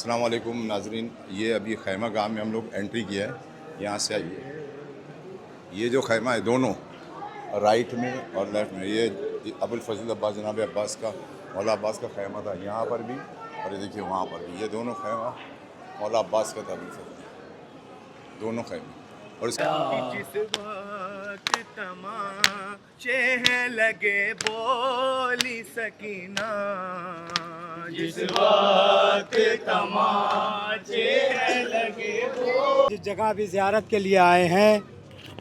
अस्सलाम वालेकुम नाजरीन, ये अभी खैमा गांव में हम लोग एंट्री किया है। यहाँ से आइए, ये जो खैमा है दोनों राइट में और लेफ्ट में, ये अबुल फजल अब्बास जनाब अब्बास का मौला अब्बास का खैमा था यहाँ पर भी, और ये देखिए वहाँ पर भी। ये दोनों खैमा मौला अब्बास का था, अबुल फजल दोनों खैमे। और जिस वक्त तमाचे हैं लगे बोली सकीना, जिस वक्त तमाचे हैं लगे जिस जगह भी ज़ियारत के लिए आए हैं,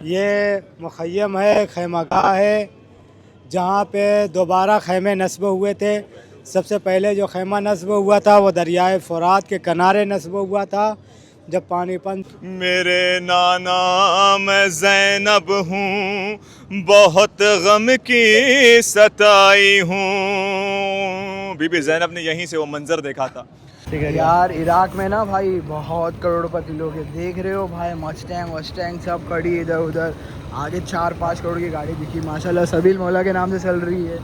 ये मुख़य्यम है, खैमागाह है, जहाँ पे दोबारा खैमे नस्ब हुए थे। सबसे पहले जो खैमा नस्ब हुआ था वो दरियाए फ़ुरात के किनारे नस्ब हुआ था। जब पानीपत मेरे नाना मैं ज़ैनब हूँ, बहुत गम की सताई हूँ। बीबी ज़ैनब ने यहीं से वो मंजर देखा था। यार इराक में ना भाई बहुत करोड़पति लोग हैं, देख रहे हो भाई, मस्टैंग वस्टैंग सब खड़ी इधर उधर। आगे 4-5 करोड़ की गाड़ी दिखी माशाल्लाह, सबील मौला के नाम से चल रही है।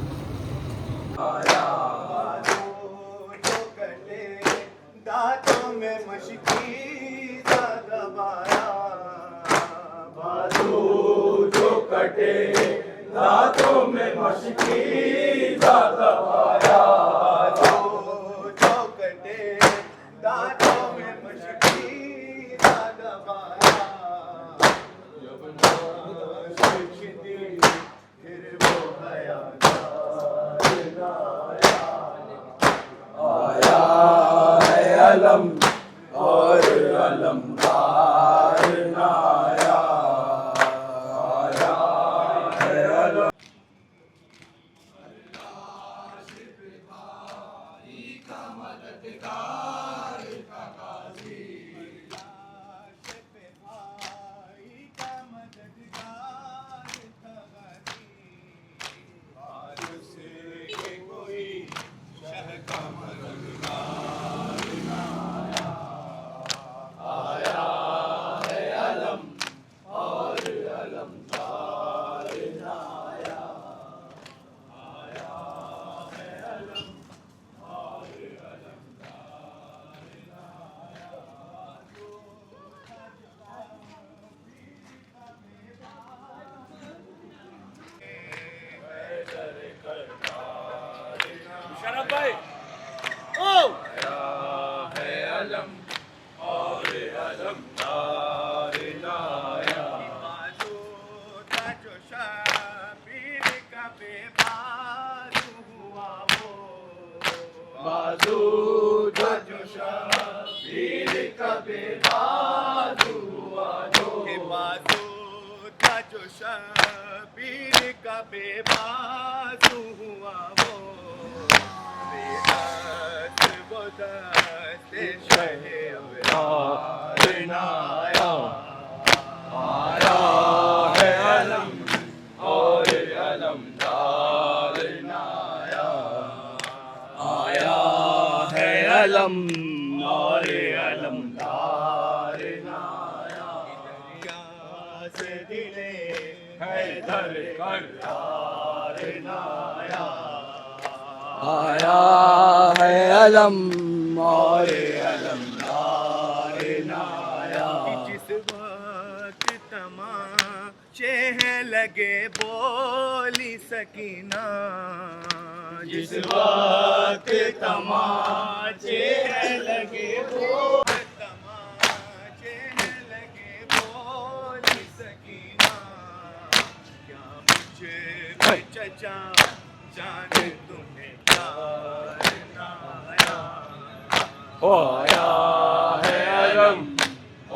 दांतों में मशकी जो कटे, दांतों में मशकी दबाया, जो कटे, दांतों में मशकी दबाया। जब नाश दी फिर वो हयात आया है अलम और अलमदार नाया, आया है अलम। शबीर का बेबाजू हुआ वो, बेहद वो दस्ते शहे अबरार नाया, आया है अलम और अलमदार नाया, आया है अलम और अलमदार नाया। दरिया से दिले हैदर करार नाया, आया है अलम और अलमदार नाया। जिस वक्त तमाचे हैं लगे बोली सकीना, जिस वक्त तमाचे हैं लगे तमाचे हैं लगे बोली सकीना, क्या मुझे चचा जाने तुम्हें प्यार नाया, आया है अलम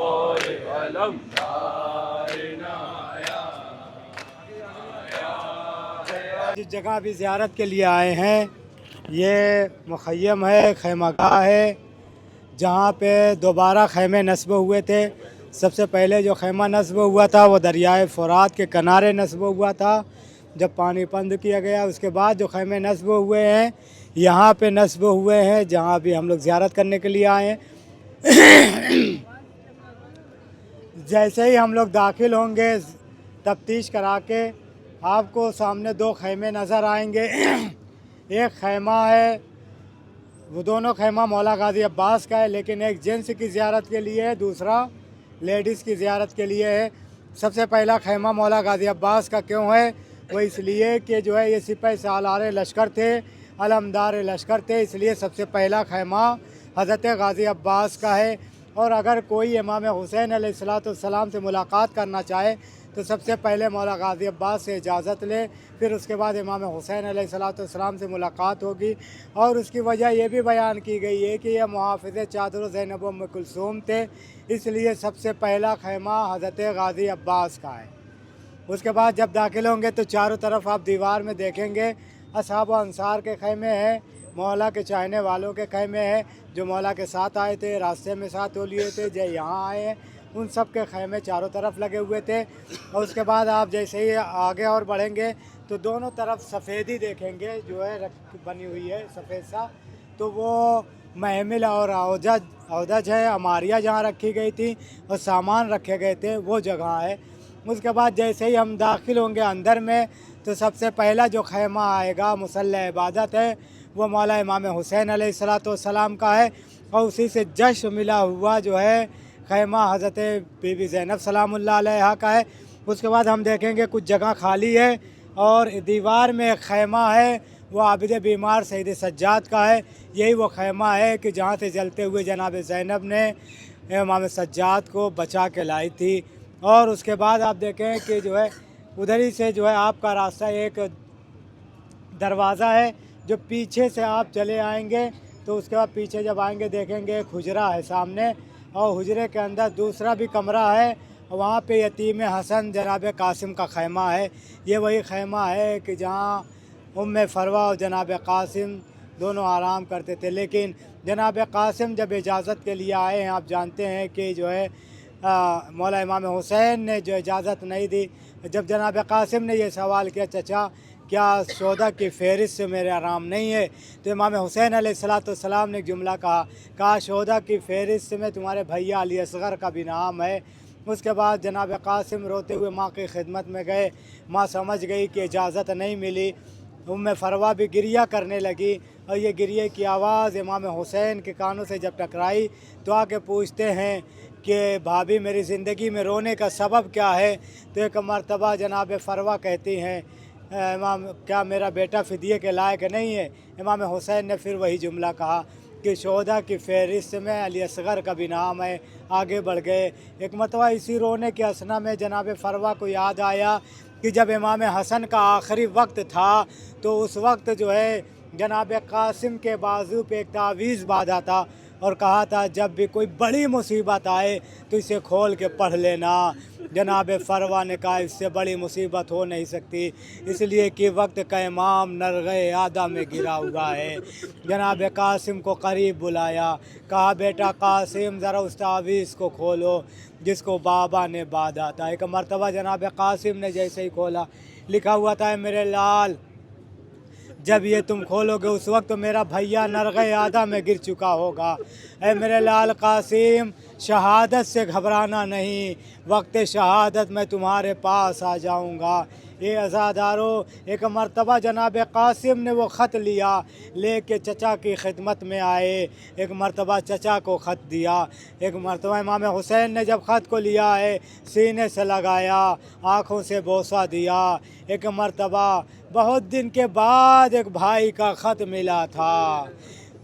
और अलमदार नाया, जिस जगह भी ज़ियारत के लिए आए हैं, ये मुख़य्यम है, खैमागाह है, जहाँ पे दोबारा खैमे नस्ब हुए थे। सबसे पहले जो खैमा नस्ब हुआ था वो दरियाए फ़ुरात के किनारे नस्ब हुआ था। जब पानी बंद किया गया उसके बाद जो खैमे नस्ब हुए हैं यहाँ पे नस्ब हुए हैं, जहाँ भी हम लोग ज़ियारत करने के लिए आए हैं। जैसे ही हम लोग दाखिल होंगे तफ्तीश करा के आपको सामने 2 खैमे नज़र आएंगे। एक खैमा है वो दोनों खैमा मौला गाजी अब्बास का है, लेकिन एक जेंट्स की ज़ियारत के लिए है, दूसरा लेडीज़ की ज़ियारत के लिए है। सबसे पहला खैमा मौला गाजी अब्बास का क्यों है? वो इसलिए कि जो है ये सिपाही सालार लश्कर थे, अलमदार लश्कर थे, इसलिए सबसे पहला खैमा हज़रत गाजी अब्बास का है। और अगर कोई इमाम हुसैन अलैहिस्सलाम से मुलाकात करना चाहे तो सबसे पहले मौला गाजी अब्बास से इजाज़त ले, फिर उसके बाद इमाम हुसैन अलैहिस्सलाम से मुलाकात होगी। और उसकी वजह ये भी बयान की गई है कि यह मुहाफ़िज़ चादर ज़ैनब उम्म कुलसूम थे, इसलिए सबसे पहला खैमा हज़रत गाजी अब्बास का है। उसके बाद जब दाखिल होंगे तो चारों तरफ आप दीवार में देखेंगे असहाब व अंसार के खैमे हैं, मौला के चाहने वालों के खैमे हैं, जो मौला के साथ आए थे, रास्ते में साथ हो लिए थे, जो यहाँ आए हैं, उन सब के खैमे चारों तरफ लगे हुए थे। और उसके बाद आप जैसे ही आगे और बढ़ेंगे तो दोनों तरफ सफ़ेदी देखेंगे जो है बनी हुई है सफ़ेद सा, तो वो महमिल और औदज है, अमारिया जहाँ रखी गई थी और सामान रखे गए थे वो जगह है। उसके बाद जैसे ही हम दाखिल होंगे अंदर में तो सबसे पहला जो खैमा आएगा मुसल्ला इबादत है, वो मौला इमाम हुसैन अलैहिस्सलाम का है। और उसी से जश्न मिला हुआ जो है खैमा हज़रत बीबी ज़ैनब सलामुल्लाह अलैहा का है। उसके बाद हम देखेंगे कुछ जगह खाली है और दीवार में एक खैमा है, वो आबिद बीमार सईद सज्जाद का है। यही वो खैमा है कि जहाँ से जलते हुए जनाब ज़ैनब ने इमाम सज्जाद को बचा के लाई थी। और उसके बाद आप देखें कि जो है उधर ही से जो है आपका रास्ता एक दरवाज़ा है, जो पीछे से आप चले आएंगे तो उसके बाद पीछे जब आएंगे देखेंगे एक हुजरा है सामने, और हुजरे के अंदर दूसरा भी कमरा है, वहाँ पे यतीम हसन जनाब कासिम का खैमा है। ये वही खैमा है कि जहाँ उम्मे फरवा और जनाब कासिम दोनों आराम करते थे। लेकिन जनाब कासिम जब इजाज़त के लिए आए हैं, आप जानते हैं कि जो है मौला इमाम हुसैन ने जो इजाज़त नहीं दी। जब जनाब कासिम ने ये सवाल किया, चचा क्या शोदा की फ़हरिस्त से मेरे आराम नहीं है, तो इमाम हुसैन अलैहिस्सलाम ने एक जुमला कहा शोदा की फ़हरिस्त में तुम्हारे भैया अली असग़र का भी नाम है। उसके बाद जनाब कासिम रोते हुए माँ की खिदमत में गए। माँ समझ गई कि इजाज़त नहीं मिली। उम्मे फरवा भी गिरिया करने लगी, और ये गिरिए की आवाज़ इमाम हुसैन के कानों से जब टकराई तो आके पूछते हैं कि भाभी मेरी ज़िंदगी में रोने का सबब क्या है? तो एक मरतबा जनाब फरवा कहती हैं इमाम क्या मेरा बेटा फ़िदिये के लायक नहीं है? इमाम हुसैन ने फिर वही जुमला कहा कि शोदा की फ़हरिस्त में अली असग़र का भी नाम है। आगे बढ़ गए। एक मरतबा इसी रोने के असना में जनाब फरवा को याद आया कि जब इमाम हसन का आखिरी वक्त था तो उस वक्त जो है जनाब कासिम के बाजू पे एक तावीज़ बांधा था और कहा था जब भी कोई बड़ी मुसीबत आए तो इसे खोल के पढ़ लेना। जनाब फरवा ने कहा इससे बड़ी मुसीबत हो नहीं सकती, इसलिए कि वक्त का इमाम नरग़े आदा में गिरा हुआ है। जनाब कासिम को करीब बुलाया, कहा बेटा कासिम ज़रा उस तावीज़ को खोलो जिसको बाबा ने बांधा था। एक मरतबा जनाब कासिम ने जैसे ही खोला, लिखा हुआ था मेरे लाल जब ये तुम खोलोगे उस वक्त तो मेरा भैया नरग़े आदा में गिर चुका होगा। ऐ मेरे लाल कासिम शहादत से घबराना नहीं, वक्त शहादत में तुम्हारे पास आ जाऊंगा। ये अज़ादारों एक मरतबा जनाब कासिम ने वो ख़त लिया, लेके चचा की खिदमत में आए। एक मरतबा चचा को ख़त दिया। एक मरतबा इमाम हुसैन ने जब ख़त को लिया है सीने से लगाया, आँखों से बोसा दिया। एक मरतबा बहुत दिन के बाद एक भाई का ख़त मिला था,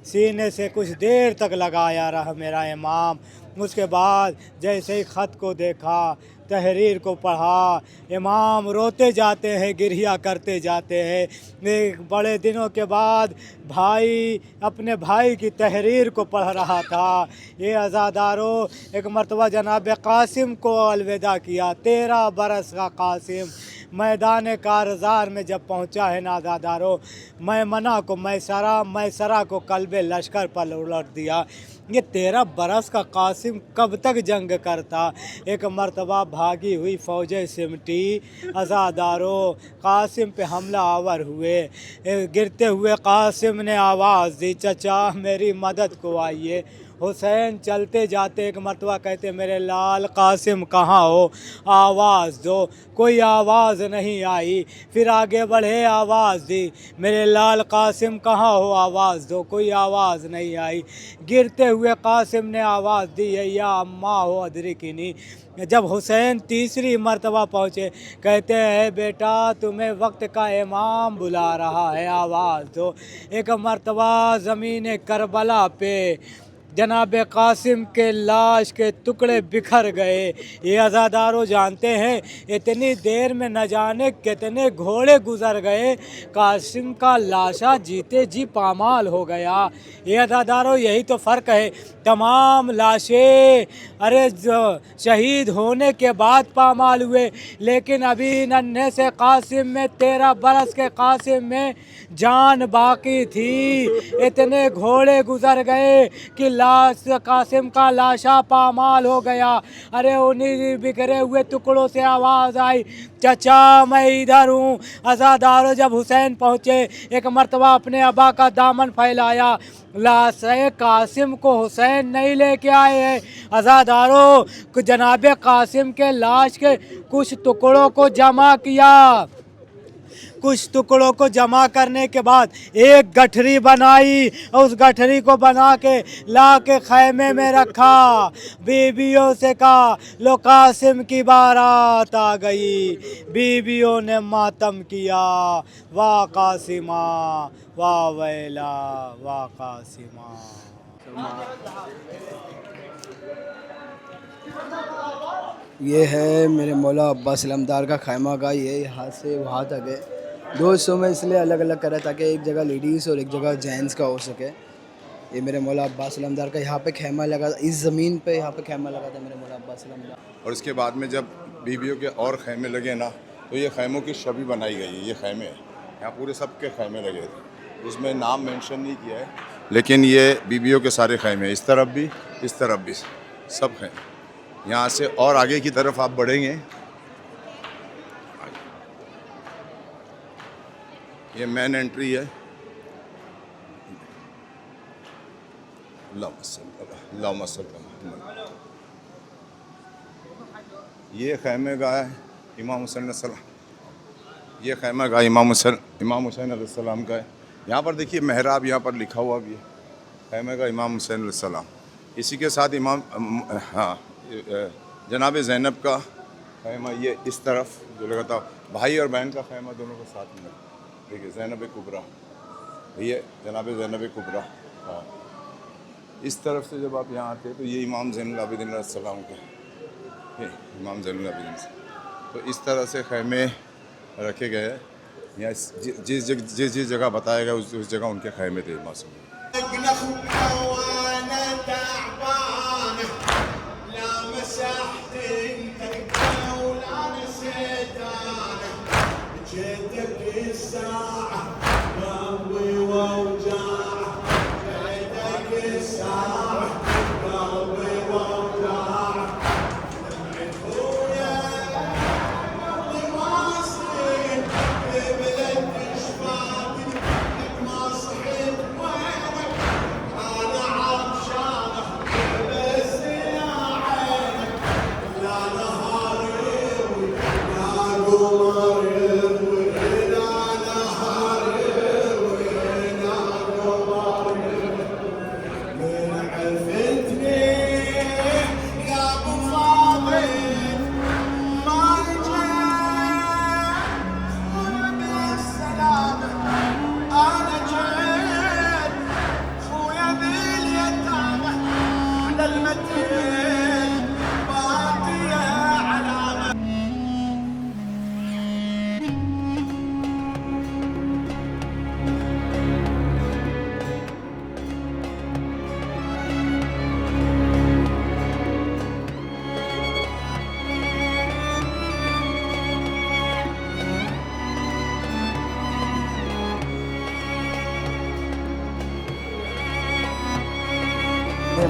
सीने से कुछ देर तक लगाया रहा मेरा इमाम। उसके बाद जैसे ही ख़त को देखा, तहरीर को पढ़ा, इमाम रोते जाते हैं, गिरिया करते जाते हैं। एक बड़े दिनों के बाद भाई अपने भाई की तहरीर को पढ़ रहा था। ये अज़ादारों एक मरतबा जनाब कासिम को अलविदा किया। 13 बरस का कासिम मैदान कारज़ार में जब पहुंचा है नाज़ादारों, मैमना को मैसरा को कल्बे लश्कर पर उलट दिया। ये 13 बरस का कासिम कब तक जंग करता? एक मरतबा भागी हुई फ़ौजें सिमटी, अज़ादारों कासिम पे हमला आवर हुए। गिरते हुए कासिम ने आवाज़ दी चचा मेरी मदद को आइए। हुसैन चलते जाते एक मरतबा कहते मेरे लाल कासिम कहाँ हो, आवाज़ दो। कोई आवाज़ नहीं आई। फिर आगे बढ़े, आवाज़ दी, मेरे लाल कासिम कहाँ हो, आवाज़ दो। कोई आवाज़ नहीं आई। गिरते हुए कासिम ने आवाज़ दी है, या अम्मा हो अदरिकिनी। जब हुसैन तीसरी मर्तबा पहुँचे, कहते हैं बेटा तुम्हें वक्त का इमाम बुला रहा है, आवाज़ दो। एक मर्तबा ज़मीन करबला पे जनाब कासिम के लाश के टुकड़े बिखर गए। ये अज़ादारों जानते हैं इतनी देर में न जाने कितने घोड़े गुजर गए, कासिम का लाशा जीते जी पामाल हो गया। ये अज़ादारों यही तो फ़र्क है। तमाम लाशें अरे जो शहीद होने के बाद पामाल हुए, लेकिन अभी नन्हे से कासिम में 13 बरस के कासिम में जान बाकी थी। इतने घोड़े गुजर गए कि लाश कासिम का लाशा पामाल हो गया। अरे उन्हीं बिखरे हुए टुकड़ों से आवाज़ आई, चचा मैं इधर हूँ। अज़ादारों जब हुसैन पहुँचे, एक मर्तबा अपने अबा का दामन फैलाया। लाश कासिम को हुसैन नहीं लेके आए हैं। अज़ादारों जनाब कासिम के लाश के कुछ टुकड़ों को जमा किया। कुछ टुकड़ों को जमा करने के बाद एक गठरी बनाई और उस गठरी को बना के ला के खैमे में रखा। बीवियों से कहा लो कासिम की बारात आ गई। बीवियों ने मातम किया, वाह कासिमा वाह वैला वाह कासिमा। ये है मेरे मौला अब्बास इलमदार का खैमा गाह। ये यहाँ से वहाँ तक है। 2 हिस्सों में इसलिए अलग अलग करा ताकि एक जगह लेडीज़ और एक जगह जेंट्स का हो सके। ये मेरे मौला अब्बास इलमदार का यहाँ पे खैमा लगा, इस ज़मीन पे यहाँ पे खैमा लगा था मेरे मौला अब्बास इलमदार। और इसके बाद में जब बीवियों के और खैमे लगे ना, तो ये खैमों की छवि बनाई गई है। ये खैमे हैं, यहाँ पूरे सब के खैमे लगे थे। उसमें नाम मेंशन नहीं किया है, लेकिन ये बीवियों के सारे खैमे हैं। इस तरफ भी, इस तरफ भी, सब खैमे। यहाँ से और आगे की तरफ आप बढ़ेंगे, ये मेन एंट्री है। ये खैमे गाह है इमाम हुसैन सलाम। ये खैमा गाह इमाम हुसैन अलैहिस्सलाम का है। यहाँ पर देखिए मेहराब यहाँ पर लिखा हुआ भी है, खैमे गाह इमाम हुसैन अलैहिस्सलाम। इसी के साथ जनाब ज़ैनब का खैमा ये इस तरफ जो लगा था, भाई और बहन का खैमा दोनों के साथ में। देखिए ज़ैनब कुबरा, ये जनाब ज़ैनब कुबरा। हाँ, इस तरफ से जब आप यहाँ आते हैं तो ये इमाम ज़ैनुल आबिदीन अलैहिस्सलाम के, इमाम ज़ैनुल आबिदीन से। तो इस तरह से खैमे रखे गए हैं। यहाँ जिस जगह बताया गया उस जगह उनके खैमे थे मासूम।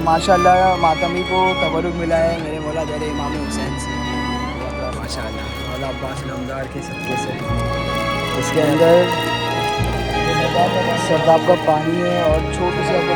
माशाल्लाह मातमी को तबरुक मिला है मेरे मौला दर इमाम हुसैन से। माशाल्लाह मौला अब्बास इलमदार के सदक़े से। इसके अंदर सरदाब का पानी है और छोटी सी आपको